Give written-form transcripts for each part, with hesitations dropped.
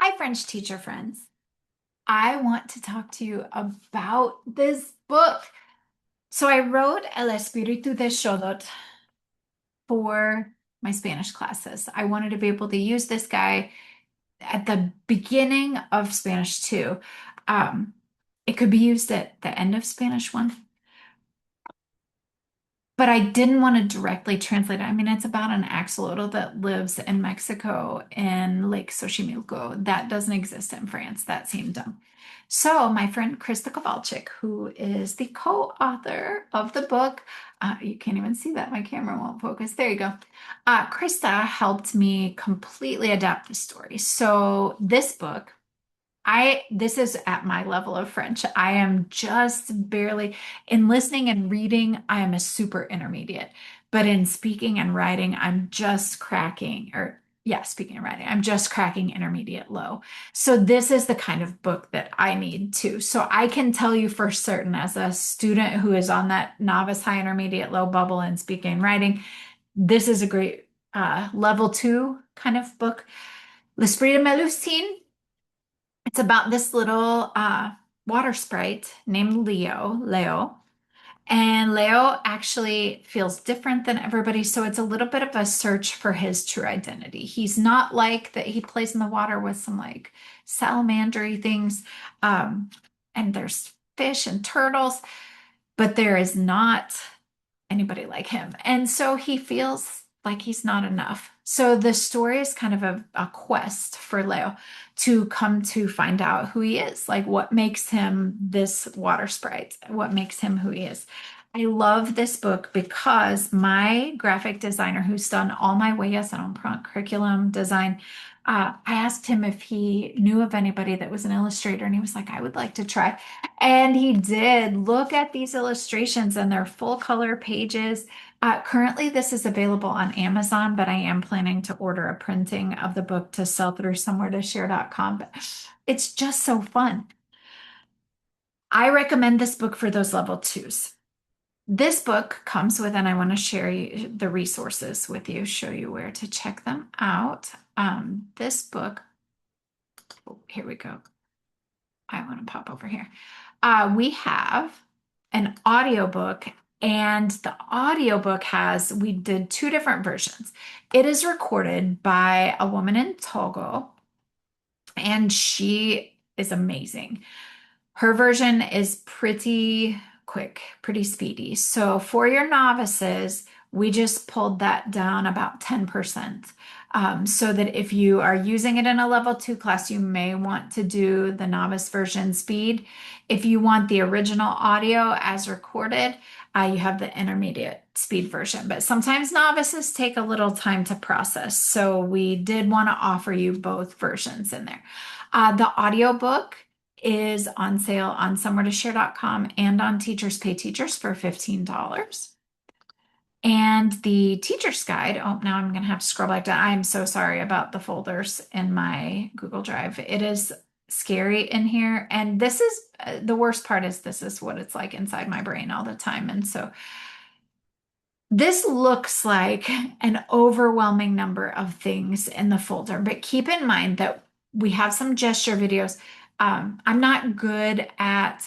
Hi, French teacher friends. I want to talk to you about this book. So I wrote El Espíritu de Xolotl for my Spanish classes. I wanted to be able to use this guy at the beginning of Spanish 2. Um, it could be used at the end of Spanish 1, but I didn't want to directly translate it. I mean, it's about an axolotl that lives in Mexico in Lake Xochimilco. That doesn't exist in France. That seemed dumb. So my friend Krista Kowalczyk, who is the co-author of the book, you can't even see that. My camera won't focus. There you go. Krista helped me completely adapt the story. So this book this is at my level of French. I am just barely in listening and reading, I am a super intermediate. But in speaking and writing, I'm just cracking, or yeah, speaking and writing, I'm just cracking intermediate low. So this is the kind of book that I need too. So I can tell you for certain as a student who is on that novice high intermediate low bubble in speaking and writing, this is a great level 2 kind of book. L'esprit de Mélusine, it's about this little water sprite named Leo. And Leo actually feels different than everybody. So it's a little bit of a search for his true identity. He's not like that. He plays in the water with some like salamandery things. Um, and there's fish and turtles, but there is not anybody like him. And so he feels like he's not enough. So the story is kind of a quest for Leo to come to find out who he is, like what makes him this water sprite, what makes him who he is. I love this book because my graphic designer, who's done all my Huellas and Prompt curriculum design, I asked him if he knew of anybody that was an illustrator, and he was like, I would like to try. And he did. Look at these illustrations, and they're full color pages. Currently, this is available on Amazon, but I am planning to order a printing of the book to sell through somewhere to share.com. But it's just so fun. I recommend this book for those level 2s. This book comes with, and I want to share the resources with you, show you where to check them out. This book, oh, here we go. I want to pop over here. We have an audiobook, and the audiobook we did two different versions. It is recorded by a woman in Togo, and she is amazing. Her version is pretty quick, pretty speedy. So for your novices, we just pulled that down about 10%. So that if you are using it in a level 2 class, you may want to do the novice version speed. If you want the original audio as recorded, you have the intermediate speed version. But sometimes novices take a little time to process. So we did want to offer you both versions in there. The audiobook is on sale on somewhere2share.com and on Teachers Pay Teachers for $15. And the teacher's guide, oh, now I'm going to have to scroll back down. I am so sorry about the folders in my Google Drive. It is scary in here. And this is the worst part is this is what it's like inside my brain all the time. And so this looks like an overwhelming number of things in the folder, but keep in mind that we have some gesture videos. I'm not good at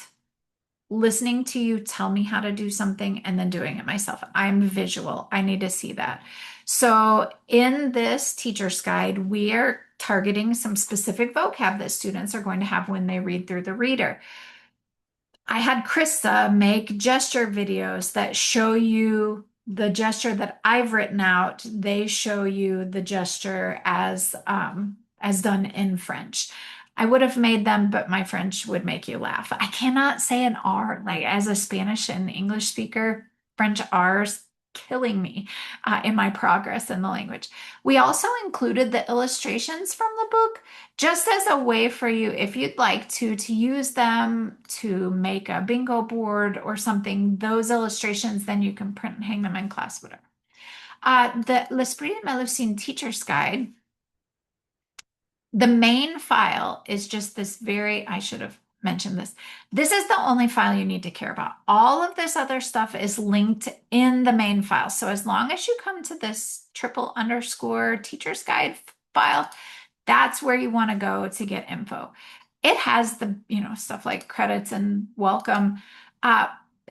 listening to you tell me how to do something and then doing it myself. I'm visual. I need to see that. So in this teacher's guide, we are targeting some specific vocab that students are going to have when they read through the reader. I had Krista make gesture videos that show you the gesture that I've written out. They show you the gesture as done in French. I would have made them, but my French would make you laugh. I cannot say an R. Like as a Spanish and English speaker, French R's killing me in my progress in the language. We also included the illustrations from the book just as a way for you, if you'd like to use them to make a bingo board or something, those illustrations, then you can print and hang them in class, whatever. The L'Esprit de Mélusine Teacher's Guide, the main file is just this I should have mentioned this. This is the only file you need to care about. All of this other stuff is linked in the main file. So as long as you come to this _teacher's guide file, That's where you want to go to get info. It has the, stuff like credits and welcome. Uh,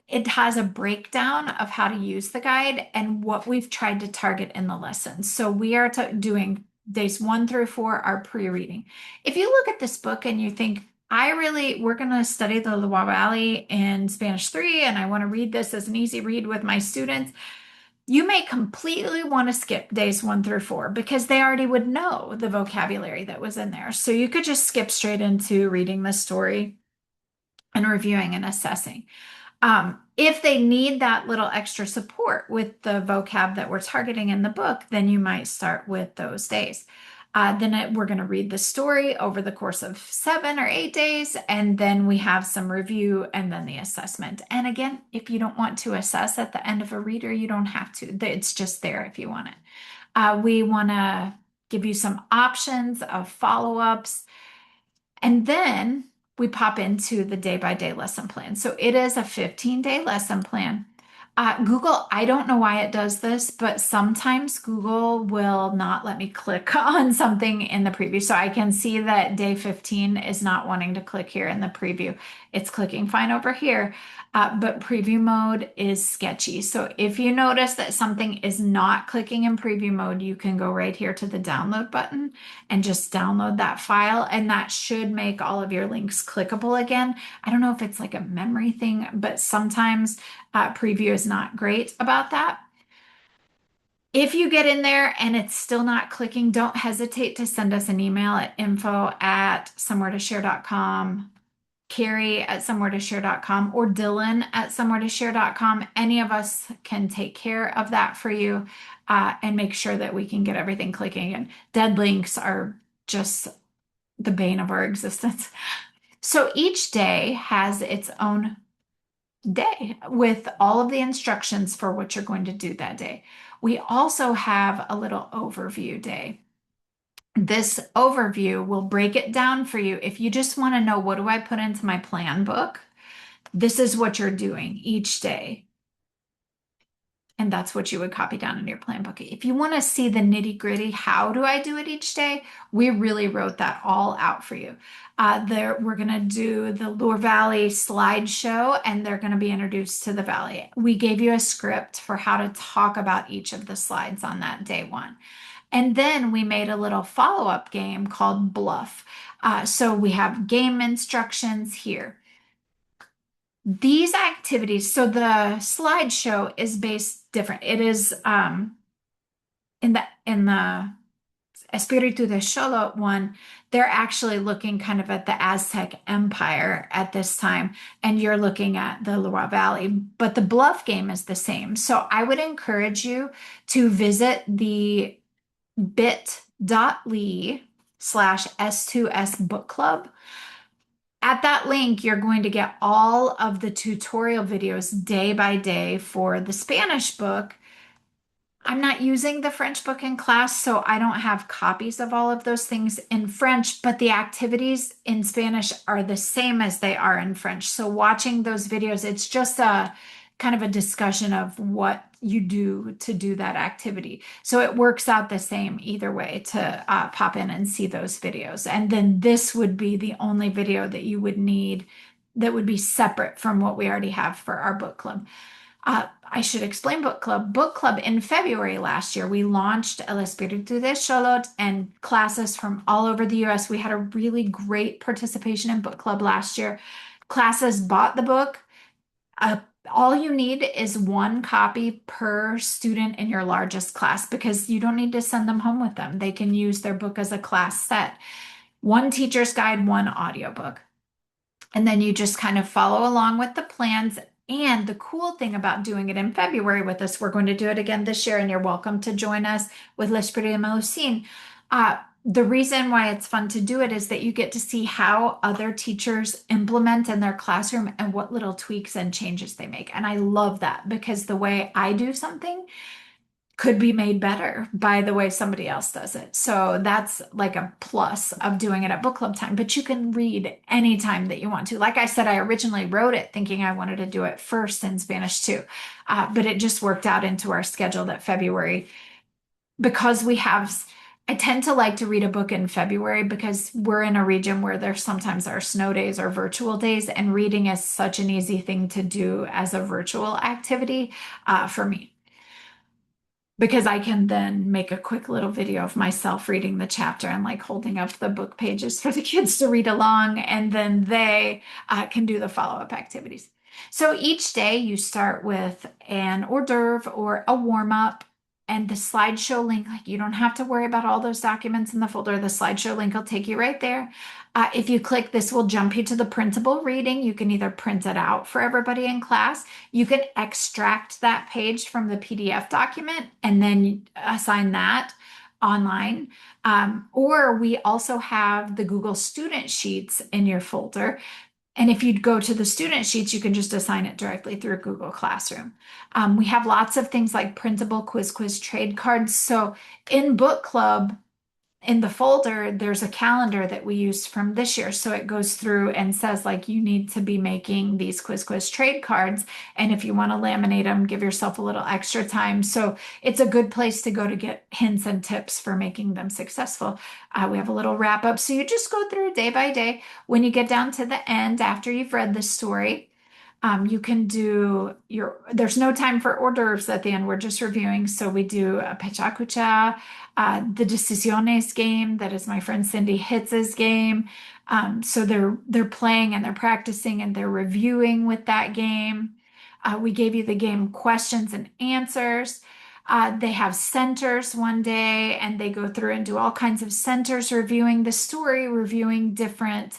it has a breakdown of how to use the guide and what we've tried to target in the lessons. So we are doing days 1 through 4 are pre-reading. If you look at this book and you think, we're going to study the Loire Valley in Spanish 3, and I want to read this as an easy read with my students, you may completely want to skip days 1 through 4 because they already would know the vocabulary that was in there. So you could just skip straight into reading the story and reviewing and assessing. If they need that little extra support with the vocab that we're targeting in the book, then you might start with those days. We're going to read the story over the course of 7 or 8 days, and then we have some review and then the assessment. And again, if you don't want to assess at the end of a reader, you don't have to. It's just there if you want it. We want to give you some options of follow-ups. And then we pop into the day-by-day lesson plan. So it is a 15-day lesson plan. Google, I don't know why it does this, but sometimes Google will not let me click on something in the preview. So I can see that day 15 is not wanting to click here in the preview. It's clicking fine over here, but preview mode is sketchy. So if you notice that something is not clicking in preview mode, you can go right here to the download button and just download that file, and that should make all of your links clickable again. I don't know if it's like a memory thing, but sometimes preview is not great about that. If you get in there and it's still not clicking, don't hesitate to send us an email at info@somewhere2share.com, Carrie@somewhere2share.com, or Dylan@somewhere2share.com. Any of us can take care of that for you and make sure that we can get everything clicking. And dead links are just the bane of our existence. So each day has its own day with all of the instructions for what you're going to do that day. We also have a little overview day. This overview will break it down for you. If you just want to know, what do I put into my plan book? This is what you're doing each day. And that's what you would copy down in your plan book. If you want to see the nitty gritty, how do I do it each day? We really wrote that all out for you. We're going to do the Loire Valley slideshow, and they're going to be introduced to the valley. We gave you a script for how to talk about each of the slides on that day 1. And then we made a little follow-up game called Bluff. So we have game instructions here. These activities, so the slideshow is based different. It is in the Espiritu de Xolotl one, they're actually looking kind of at the Aztec Empire at this time, and you're looking at the Loire Valley, but the bluff game is the same. So I would encourage you to visit the bit.ly/S2S book club. At that link, you're going to get all of the tutorial videos day by day for the Spanish book. I'm not using the French book in class, so I don't have copies of all of those things in French, but the activities in Spanish are the same as they are in French. So watching those videos, it's just a kind of a discussion of what you do to do that activity. So it works out the same either way to pop in and see those videos. And then this would be the only video that you would need that would be separate from what we already have for our book club. I should explain book club. Book club in February last year, we launched El Espíritu de Xolotl, and classes from all over the US. We had a really great participation in book club last year. Classes bought the book. All you need is 1 copy per student in your largest class, because you don't need to send them home with them. They can use their book as a class set. 1 teacher's guide, 1 audiobook. And then you just kind of follow along with the plans. And the cool thing about doing it in February with us, we're going to do it again this year, and you're welcome to join us with L'esprit de Mélusine. The reason why it's fun to do it is that you get to see how other teachers implement in their classroom and what little tweaks and changes they make. And I love that, because the way I do something could be made better by the way somebody else does it. So that's like a plus of doing it at book club time, but you can read anytime that you want to. Like I said, I originally wrote it thinking I wanted to do it first in Spanish too, but it just worked out into our schedule that February, because we have I tend to like to read a book in February because we're in a region where there sometimes are snow days or virtual days, and reading is such an easy thing to do as a virtual activity for me because I can then make a quick little video of myself reading the chapter and like holding up the book pages for the kids to read along, and then they can do the follow-up activities. So each day you start with an hors d'oeuvre or a warm-up, and the slideshow link, like you don't have to worry about all those documents in the folder. The slideshow link will take you right there. If you click, this will jump you to the printable reading. You can either print it out for everybody in class, you can extract that page from the PDF document and then assign that online. Or we also have the Google Student Sheets in your folder. And if you'd go to the student sheets, you can just assign it directly through Google Classroom. We have lots of things like printable quiz trade cards. So in book club, in the folder, there's a calendar that we used from this year. So it goes through and says, like, you need to be making these quiz trade cards. And if you want to laminate them, give yourself a little extra time. So it's a good place to go to get hints and tips for making them successful. We have a little wrap up. So you just go through day by day. When you get down to the end, after you've read the story, you can do there's no time for hors d'oeuvres at the end. We're just reviewing. So we do a pecha kucha, the Decisiones game. That is my friend Cindy Hitz's game. So they're playing and they're practicing and they're reviewing with that game. We gave you the game questions and answers. They have centers one day and they go through and do all kinds of centers, reviewing the story, reviewing different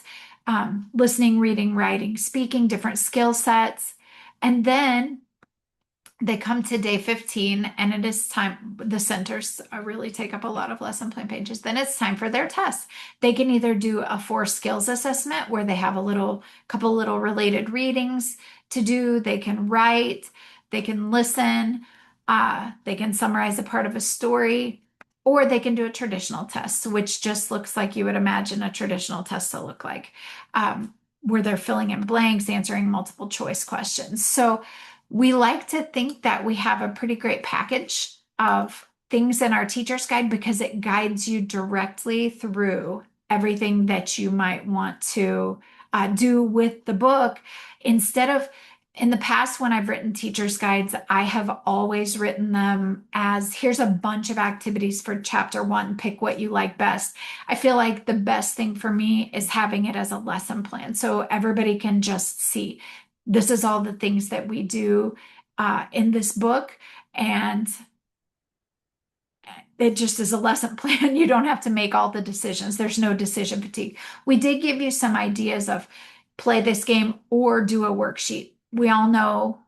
listening, reading, writing, speaking, different skill sets. And then they come to day 15 and it is time. The centers really take up a lot of lesson plan pages. Then it's time for their tests. They can either do a 4 skills assessment where they have couple little related readings to do. They can write, they can listen, they can summarize a part of a story, or they can do a traditional test, which just looks like you would imagine a traditional test to look like, where they're filling in blanks, answering multiple choice questions. So we like to think that we have a pretty great package of things in our teacher's guide because it guides you directly through everything that you might want to do with the book. Instead of in the past, when I've written teacher's guides, I have always written them as here's a bunch of activities for chapter 1, pick what you like best. I feel like the best thing for me is having it as a lesson plan so everybody can just see this is all the things that we do in this book. And it just is a lesson plan. You don't have to make all the decisions. There's no decision fatigue. We did give you some ideas of play this game or do a worksheet. We all know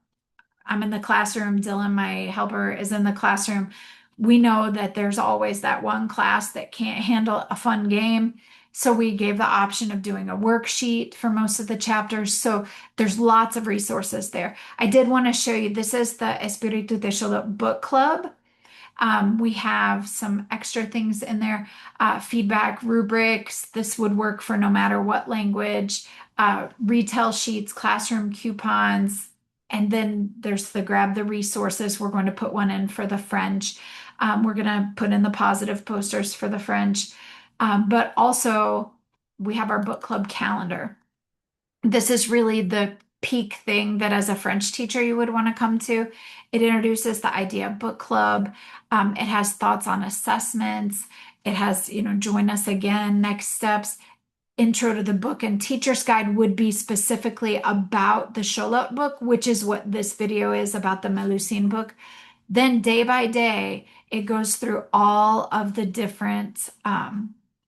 I'm in the classroom. Dylan, my helper, is in the classroom. We know that there's always that one class that can't handle a fun game. So we gave the option of doing a worksheet for most of the chapters. So there's lots of resources there. I did want to show you, this is the Espíritu de Xolotl book club. We have some extra things in there, feedback rubrics. This would work for no matter what language, retail sheets, classroom coupons, and then there's the grab the resources. We're going to put one in for the French. We're going to put in the positive posters for the French. But also we have our book club calendar. This is really the peak thing that as a French teacher you would want to come to. It introduces the idea of book club. It has thoughts on assessments. It has, join us again, next steps, intro to the book, and teacher's guide would be specifically about the Xolotl book, which is what this video is about, the Mélusine book. Then day by day, it goes through all of the different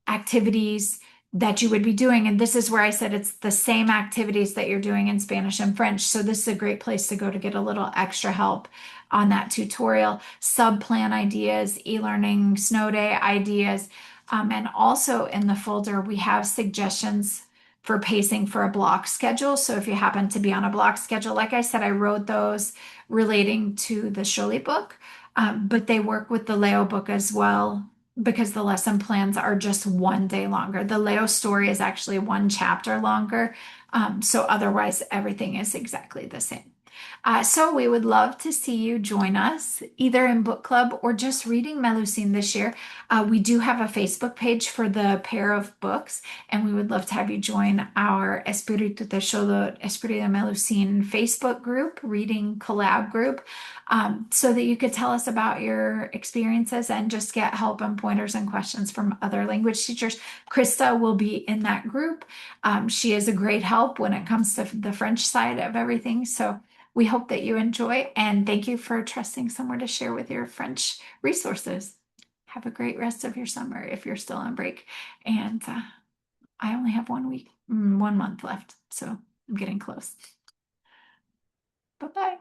activities that you would be doing. And this is where I said it's the same activities that you're doing in Spanish and French. So this is a great place to go to get a little extra help on that tutorial. Sub-plan ideas, e-learning, snow day ideas. And also in the folder, we have suggestions for pacing for a block schedule. So if you happen to be on a block schedule, like I said, I wrote those relating to the Xolotl book, but they work with the Leo book as well because the lesson plans are just one day longer. The Leo story is actually one chapter longer. So otherwise everything is exactly the same. So we would love to see you join us either in book club or just reading Melusine this year. We do have a Facebook page for the pair of books, and we would love to have you join our Espíritu Tesoro, Espíritu de Melusine Facebook group, reading collab group, so that you could tell us about your experiences and just get help and pointers and questions from other language teachers. Krista will be in that group. She is a great help when it comes to the French side of everything. So we hope that you enjoy, and thank you for trusting somewhere to share with your French resources. Have a great rest of your summer if you're still on break. And I only have 1 month left, so I'm getting close. Bye bye.